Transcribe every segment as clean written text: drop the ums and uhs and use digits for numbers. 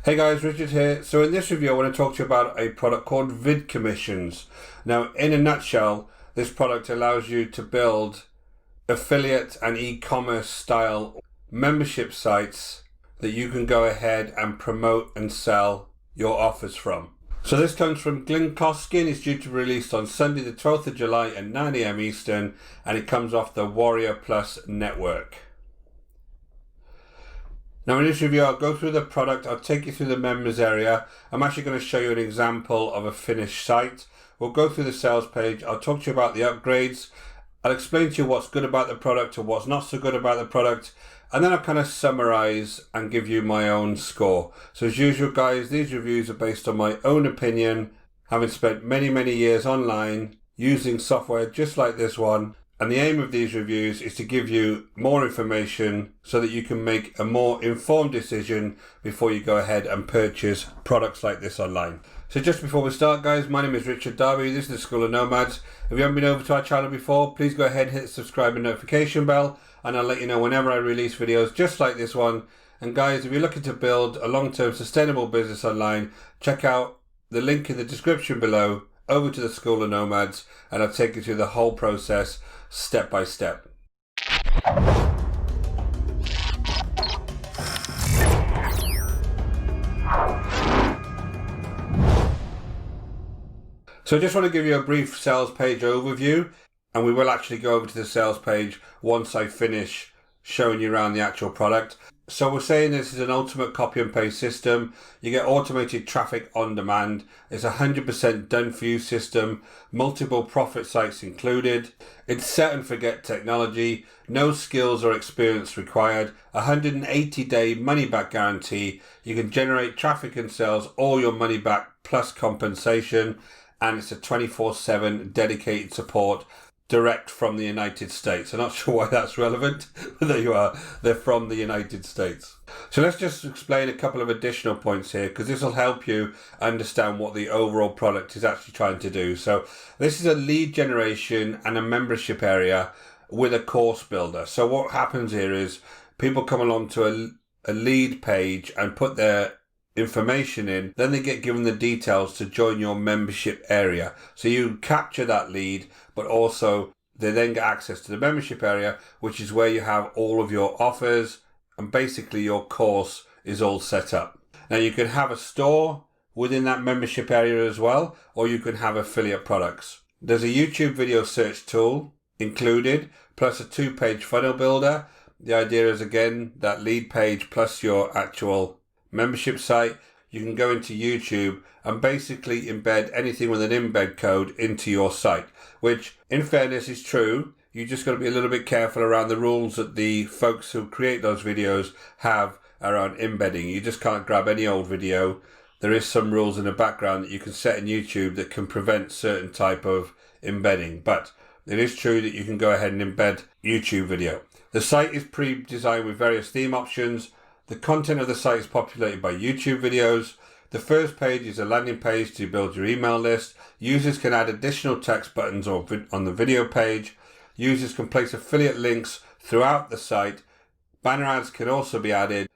Hey guys, Richard here. So in this review I want to talk to you about a product called VidCommissions. Now in a nutshell, this product allows you to build affiliate and e-commerce style membership sites that you can go ahead and promote and sell your offers from. So this comes from Glenkoski and it's due to be released on Sunday the 12th of July at 9 AM Eastern, and it comes off the Warrior Plus network. Now in this review I'll go through the product, I'll take you through the members area. I'm actually going to show you an example of a finished site. We'll go through the sales page, I'll talk to you about the upgrades, I'll explain to you what's good about the product and what's not so good about the product, and then I'll kind of summarize and give you my own score. So as usual guys, these reviews are based on my own opinion, having spent many years online using software just like this one. And the aim of these reviews is to give you more information so that you can make a more informed decision before you go ahead and purchase products like this online. So just before we start guys, my name is Richard Darby, this is the School of Nomads. If you haven't been over to our channel before, please go ahead and hit the subscribe and notification bell, and I'll let you know whenever I release videos just like this one. And guys, if you're looking to build a long-term sustainable business online, check out the link in the description below over to the School of Nomads, and I'll take you through the whole process step by step. So I just want to give you a brief sales page overview, and we will actually go over to the sales page once I finish showing you around the actual product. So we're saying this is an ultimate copy and paste system. You get automated traffic on demand. It's 100% done for you system, multiple profit sites included. It's set and forget technology, no skills or experience required, 180-day money back guarantee. You can generate traffic and sales, all your money back plus compensation, and it's a 24/7 dedicated support direct from the United States. I'm not sure why that's relevant, but there you are. They're from the United States. So let's just explain a couple of additional points here, because this will help you understand what the overall product is actually trying to do. So this is a lead generation and a membership area with a course builder. So what happens here is people come along to a lead page and put their information in, then they get given the details to join your membership area. So you capture that lead, but also they then get access to the membership area, which is where you have all of your offers, and basically your course is all set up. Now you can have a store within that membership area as well, or you can have affiliate products. There's a YouTube video search tool included, plus a 2-page funnel builder. The idea is again that lead page plus your actual membership site. You can go into YouTube and basically embed anything with an embed code into your site, which in fairness is true. You just got to be a little bit careful around the rules that the folks who create those videos have around embedding. You just can't grab any old video. There is some rules in the background that you can set in YouTube that can prevent certain type of embedding, but it is true that you can go ahead and embed YouTube video. The site is pre-designed with various theme options. The content of the site is populated by YouTube videos. The first page is a landing page to build your email list. Users can add additional text buttons on the video page. Users can place affiliate links throughout the site. Banner ads can also be added,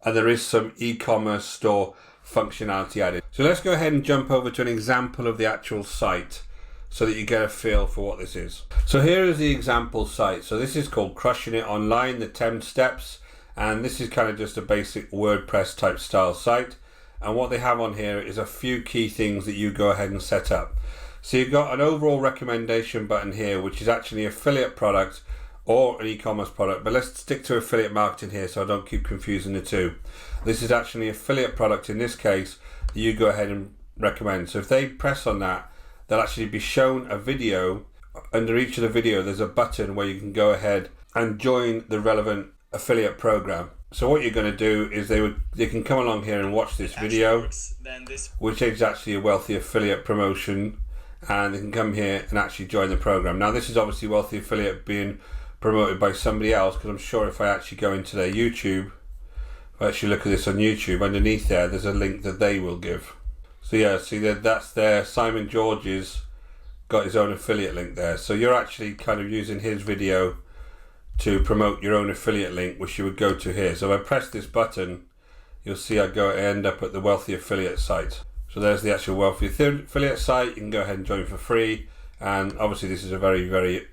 and there is some e-commerce store functionality added. So let's go ahead and jump over to an example of the actual site so that you get a feel for what this is. So here is the example site. So this is called Crushing It Online, the 10 steps. And this is kind of just a basic WordPress type style site. And what they have on here is a few key things that you go ahead and set up. So you've got an overall recommendation button here, which is actually an affiliate product or an e-commerce product. But let's stick to affiliate marketing here so I don't keep confusing the two. This is actually an affiliate product in this case that you go ahead and recommend. So if they press on that, they'll actually be shown a video. Under each of the video, there's a button where you can go ahead and join the relevant affiliate program. So what you're going to do is they can come along here and watch this video, which is actually a Wealthy Affiliate promotion, and they can come here and actually join the program. Now this is obviously Wealthy Affiliate being promoted by somebody else, because I'm sure if I actually go into their YouTube, if I actually look at this on YouTube, underneath there's a link that they will give. So yeah, see that's there. Simon George's got his own affiliate link there. So you're actually kind of using his video to promote your own affiliate link, which you would go to here. So if I press this button, you'll see I end up at the Wealthy Affiliate site. So there's the actual Wealthy Affiliate site. You can go ahead and join for free. And obviously this is a very, very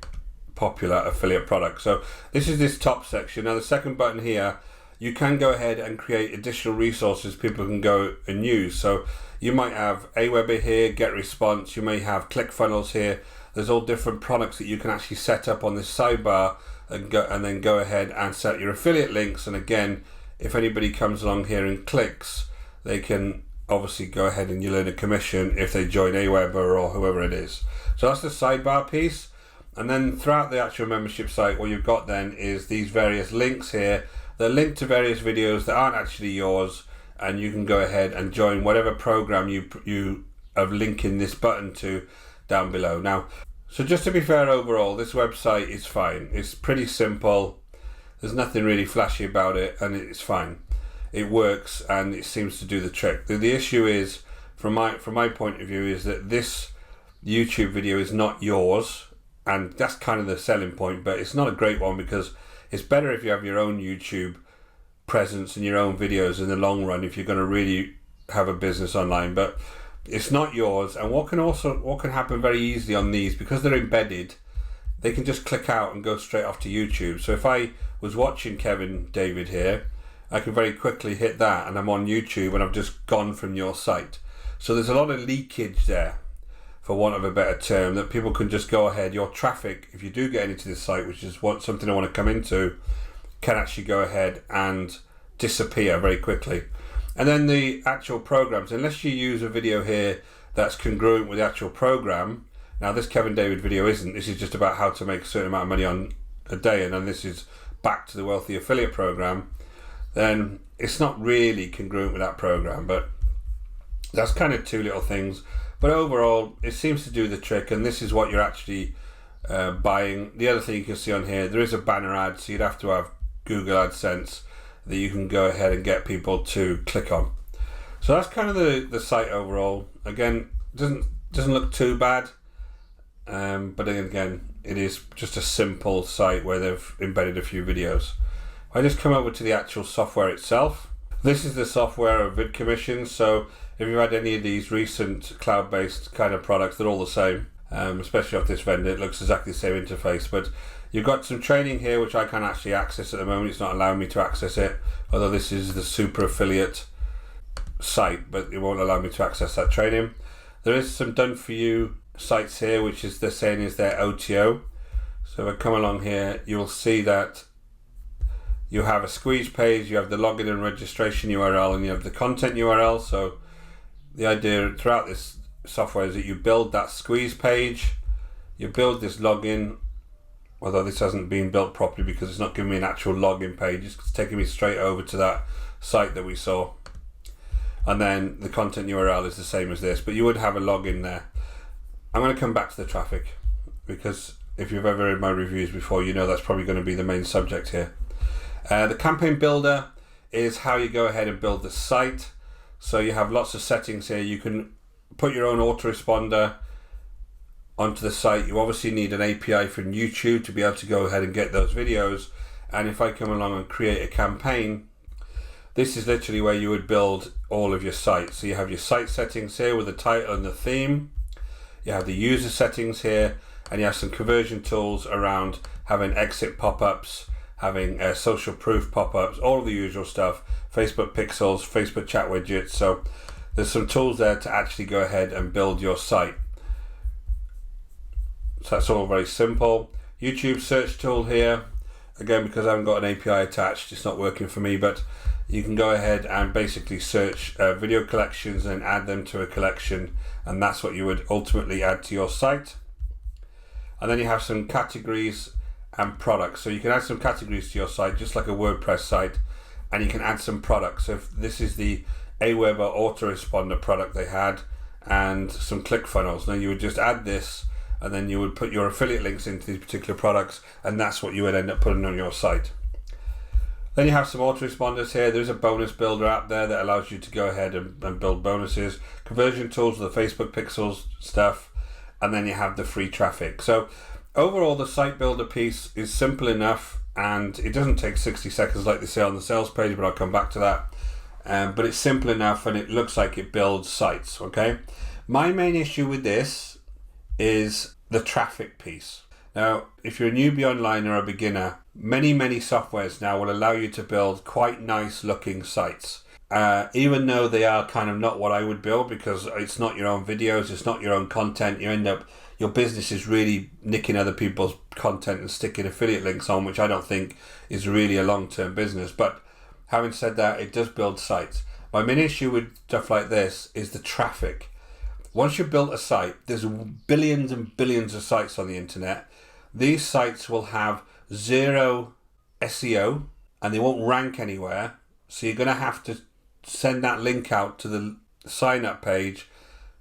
popular affiliate product. So this is this top section. Now the second button here, you can go ahead and create additional resources people can go and use. So you might have Aweber here, Get Response. You may have ClickFunnels here. There's all different products that you can actually set up on this sidebar and then go ahead and set your affiliate links. And again, if anybody comes along here and clicks, they can obviously go ahead and you'll earn a commission if they join Aweber or whoever it is. So that's the sidebar piece. And then throughout the actual membership site, what you've got then is these various links here. They're linked to various videos that aren't actually yours, and you can go ahead and join whatever program you have linking this button to down below. Now, so just to be fair overall, this website is fine. It's pretty simple. There's nothing really flashy about it, and it's fine. It works and it seems to do the trick. The issue is, from my point of view, is that this YouTube video is not yours, and that's kind of the selling point, but it's not a great one because it's better if you have your own YouTube presence and your own videos in the long run if you're going to really have a business online. But it's not yours, and what can happen very easily on these, because they're embedded, they can just click out and go straight off to YouTube. So if I was watching Kevin David here, I can very quickly hit that and I'm on YouTube and I've just gone from your site. So there's a lot of leakage there, for want of a better term, that people can just go ahead. Your traffic, if you do get into this site, which is something I want to come into, can actually go ahead and disappear very quickly. And then the actual programs, unless you use a video here that's congruent with the actual program. Now this Kevin David video isn't. This is just about how to make a certain amount of money on a day, and then this is back to the Wealthy Affiliate program. Then it's not really congruent with that program, but that's kind of two little things. But overall, it seems to do the trick, and this is what you're actually buying. The other thing you can see on here, there is a banner ad, so you'd have to have Google AdSense that you can go ahead and get people to click on. So that's kind of the site overall. Again, doesn't look too bad, but then again, it is just a simple site where they've embedded a few videos. I just come over to the actual software itself. This is the software of VidCommissions. So if you've had any of these recent cloud-based kind of products, they're all the same, especially off this vendor. It looks exactly the same interface, but you've got some training here, which I can't actually access at the moment. It's not allowing me to access it, although this is the super affiliate site, but it won't allow me to access that training. There is some done for you sites here, which is they're saying is their OTO. So if I come along here, you'll see that you have a squeeze page, you have the login and registration URL, and you have the content URL. So the idea throughout this software is that you build that squeeze page, you build this login, although this hasn't been built properly because it's not giving me an actual login page, it's taking me straight over to that site that we saw. And then the content URL is the same as this, but you would have a login there. I'm going to come back to the traffic, because if you've ever read my reviews before, you know that's probably going to be the main subject here. The campaign builder is how you go ahead and build the site. So you have lots of settings here. You can put your own autoresponder onto the site. You obviously need an API from YouTube to be able to go ahead and get those videos. And if I come along and create a campaign, this is literally where you would build all of your sites. So you have your site settings here with the title and the theme. You have the user settings here, and you have some conversion tools around having exit pop-ups, having social proof pop-ups, all of the usual stuff, Facebook pixels, Facebook chat widgets. So there's some tools there to actually go ahead and build your site. So that's all very simple. YouTube search tool here. Again, because I haven't got an API attached, it's not working for me, but you can go ahead and basically search video collections and add them to a collection, and that's what you would ultimately add to your site. And then you have some categories and products. So you can add some categories to your site, just like a WordPress site, and you can add some products. So if this is the Aweber Autoresponder product they had, and some ClickFunnels. Now you would just add this, and then you would put your affiliate links into these particular products, and that's what you would end up putting on your site. Then you have some autoresponders here. There's a bonus builder app there that allows you to go ahead and build bonuses, conversion tools, the Facebook pixels stuff, and then you have the free traffic. So overall, the site builder piece is simple enough, and it doesn't take 60 seconds like they say on the sales page, but I'll come back to that. but it's simple enough and it looks like it builds sites, okay? My main issue with this is the traffic piece. Now, if you're a newbie online or a beginner, many softwares now will allow you to build quite nice looking sites. Even though they are kind of not what I would build, because it's not your own videos, it's not your own content, your business is really nicking other people's content and sticking affiliate links on, which I don't think is really a long-term business. But having said that, it does build sites. My main issue with stuff like this is the traffic. Once you've built a site, there's billions and billions of sites on the internet. These sites will have zero SEO and they won't rank anywhere. So you're going to have to send that link out to the sign up page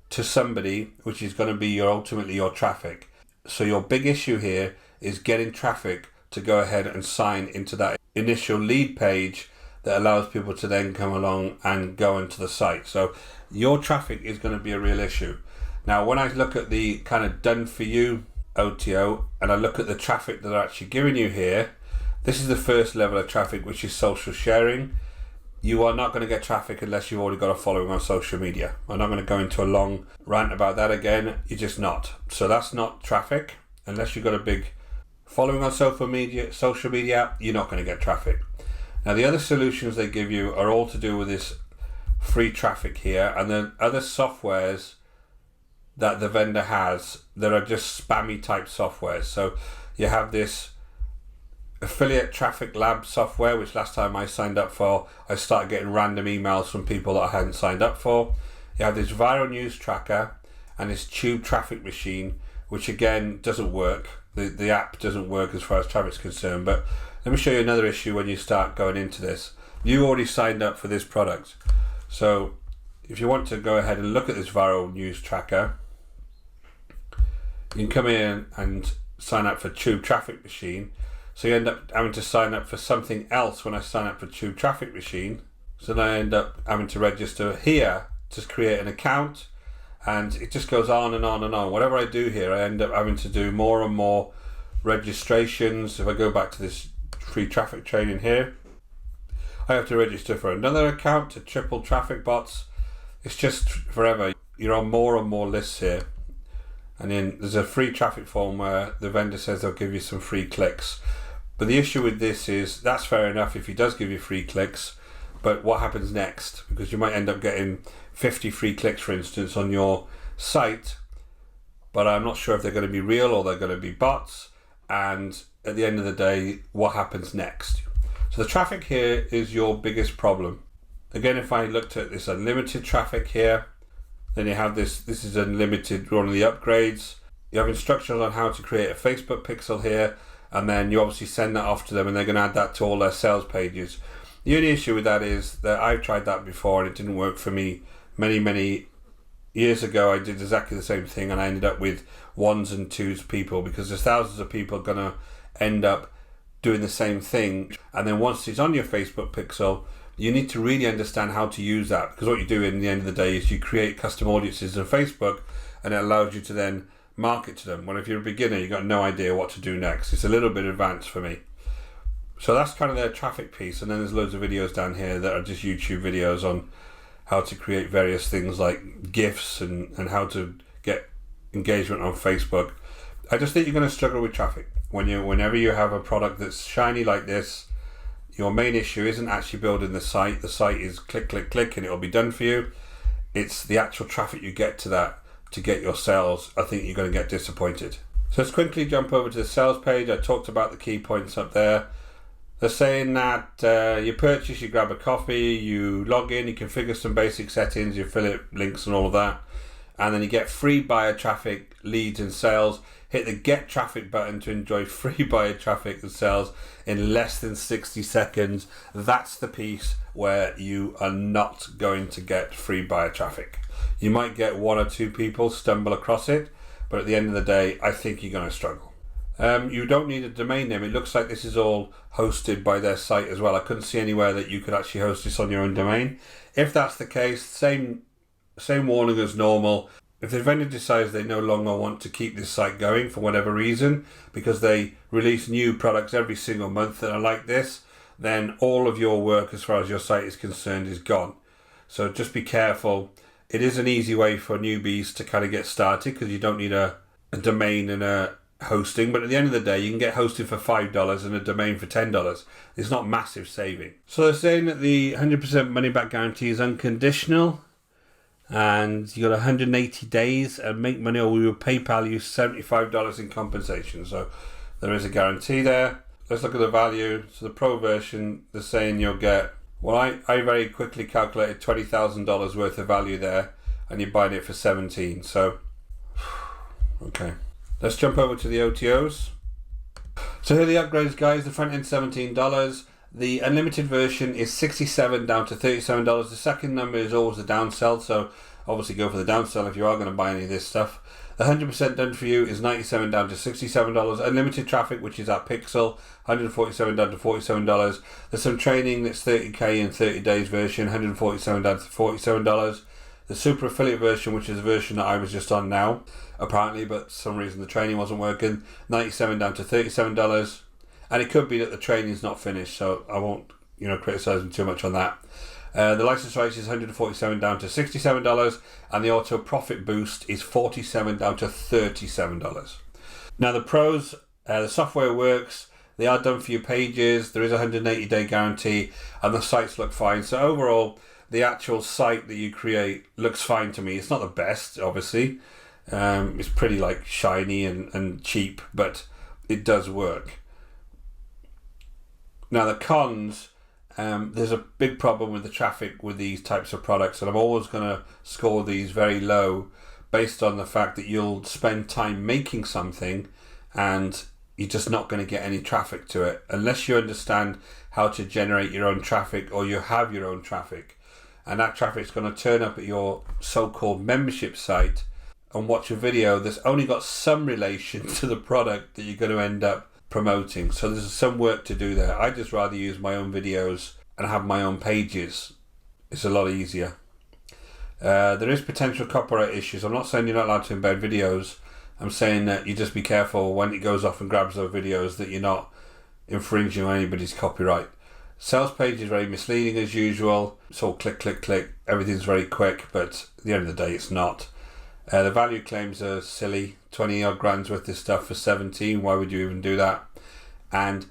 to somebody, which is going to be ultimately your traffic. So your big issue here is getting traffic to go ahead and sign into that initial lead page that allows people to then come along and go into the site. So your traffic is going to be a real issue. Now, when I look at the kind of done for you OTO and I look at the traffic that they're actually giving you here, this is the first level of traffic, which is social sharing. You are not going to get traffic unless you've already got a following on social media. I'm not going to go into a long rant about that again. You're just not. So that's not traffic. Unless you've got a big following on social media, you're not going to get traffic. Now, the other solutions they give you are all to do with this free traffic here, and then other softwares that the vendor has that are just spammy type softwares. So you have this affiliate traffic lab software, which last time I signed up for, I started getting random emails from people that I hadn't signed up for. You have this viral news tracker and this tube traffic machine, which again doesn't work. The app doesn't work as far as traffic's concerned. But let me show you another issue when you start going into this. You already signed up for this product. So if you want to go ahead and look at this viral news tracker, you can come in and sign up for tube traffic machine. So you end up having to sign up for something else when I sign up for tube traffic machine. So then I end up having to register here to create an account, and it just goes on and on and on. Whatever I do here, I end up having to do more and more registrations. If I go back to this free traffic training here, I have to register for another account to triple traffic bots. It's just forever. You're on more and more lists here. And then there's a free traffic form where the vendor says they'll give you some free clicks. But the issue with this is that's fair enough if he does give you free clicks, but what happens next? Because you might end up getting 50 free clicks, for instance, on your site, but I'm not sure if they're going to be real or they're going to be bots. And at the end of the day, what happens next? So the traffic here is your biggest problem. Again, if I looked at this unlimited traffic here, then you have this is unlimited, one of the upgrades. You have instructions on how to create a Facebook pixel here, and then you obviously send that off to them and they're going to add that to all their sales pages. The only issue with that is that I've tried that before and it didn't work for me. Many years ago I did exactly the same thing and I ended up with ones and twos people, because there's thousands of people going to end up doing the same thing. And then once it's on your Facebook pixel, you need to really understand how to use that, because what you do in the end of the day is you create custom audiences on Facebook and it allows you to then market to them. Well, if you're a beginner, you've got no idea what to do next. It's a little bit advanced for me. So that's kind of their traffic piece. And then there's loads of videos down here that are just YouTube videos on how to create various things like GIFs and how to get engagement on Facebook. I just think you're going to struggle with traffic. Whenever you have a product that's shiny like this, your main issue isn't actually building the site. The site is click, click, click, and it'll be done for you. It's the actual traffic you get to that to get your sales. I think you're going to get disappointed. So let's quickly jump over to the sales page. I talked about the key points up there. They're saying that you purchase, you grab a copy, you log in, you configure some basic settings, you affiliate links and all of that. And then you get free buyer traffic, leads and sales. Hit the get traffic button to enjoy free buyer traffic and sales in less than 60 seconds. That's the piece where you are not going to get free buyer traffic. You might get one or two people stumble across it, but at the end of the day, I think you're going to struggle. You don't need a domain name. It looks like this is all hosted by their site as well. I couldn't see anywhere that you could actually host this on your own domain. If that's the case, same warning as normal. If the vendor decides they no longer want to keep this site going for whatever reason, because they release new products every single month that are like this, then all of your work as far as your site is concerned is gone. So just be careful. It is an easy way for newbies to kind of get started because you don't need a domain and a hosting, but at the end of the day you can get hosting for $5 and a domain for $10. It's not massive saving. So they're saying that the 100% money back guarantee is unconditional, and you got 180 days and make money or we will PayPal you $75 in compensation. So there is a guarantee there. Let's look at the value. So the pro version, they're saying you'll get, well, I very quickly calculated $20,000 worth of value there, and you're buying it for 17. So okay, let's jump over to the OTOs. So here are the upgrades, guys. The front end $17. The unlimited version is $67 down to $37. The second number is always the downsell, so obviously go for the downsell if you are going to buy any of this stuff. The 100% done for you is $97 down to $67. Unlimited traffic, which is at Pixel, $147 down to $47. There's some training that's $30K in 30 days version, $147 down to $47. The super affiliate version, which is the version that I was just on now, apparently, but for some reason the training wasn't working, $97 down to $37. And it could be that the training is not finished, so I won't, criticise them too much on that. The license rights is $147 down to $67, and the auto profit boost is $47 down to $37. Now the pros, the software works, they are done for you pages, there is a 180-day guarantee, and the sites look fine. So overall, the actual site that you create looks fine to me. It's not the best, obviously. It's pretty shiny and cheap, but it does work. Now the cons, there's a big problem with the traffic with these types of products, and I'm always going to score these very low based on the fact that you'll spend time making something and you're just not going to get any traffic to it unless you understand how to generate your own traffic, or you have your own traffic, and that traffic's going to turn up at your so-called membership site and watch a video that's only got some relation to the product that you're going to end up promoting. So there's some work to do there. I just rather use my own videos and have my own pages. It's a lot easier. There is potential copyright issues. I'm not saying you're not allowed to embed videos. I'm saying that you just be careful when it goes off and grabs those videos that you're not infringing on anybody's copyright. Sales page is very misleading as usual. It's all click, click, click. Everything's very quick, but at the end of the day it's not. The value claims are silly. 20 odd grand's worth of stuff for 17. Why would you even do that? And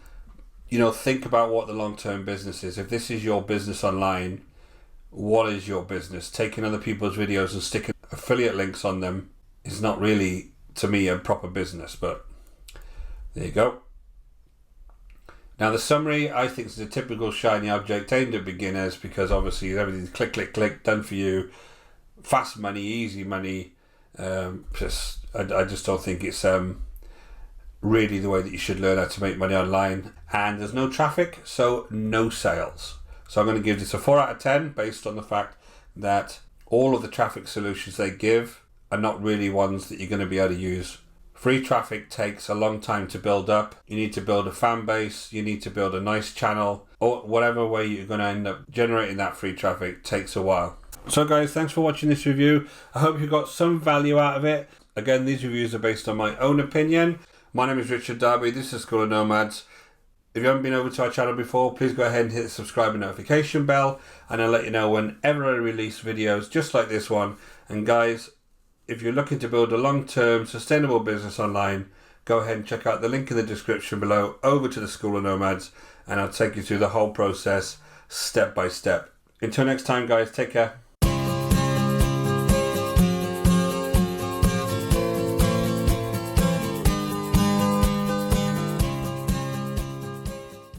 think about what the long-term business is. If this is your business online, what is your business? Taking other people's videos and sticking affiliate links on them is not really, to me, a proper business, but there you go. Now the summary, I think, is a typical shiny object aimed at beginners, because obviously everything's click, click, click, done for you, fast money, easy money. I just don't think it's really the way that you should learn how to make money online. And there's no traffic, so no sales. So I'm going to give this a 4 out of 10 based on the fact that all of the traffic solutions they give are not really ones that you're going to be able to use. Free traffic takes a long time to build up. You need to build a fan base, you need to build a nice channel, or whatever way you're going to end up generating that free traffic takes a while. So guys, thanks for watching this review. I hope you got some value out of it. Again, these reviews are based on my own opinion. My name is Richard Darby, this is School of Nomads. If you haven't been over to our channel before, please go ahead and hit the subscribe and notification bell, and I'll let you know whenever I release videos just like this one. And guys, if you're looking to build a long-term sustainable business online, go ahead and check out the link in the description below over to the School of Nomads, and I'll take you through the whole process step by step. Until next time guys, take care.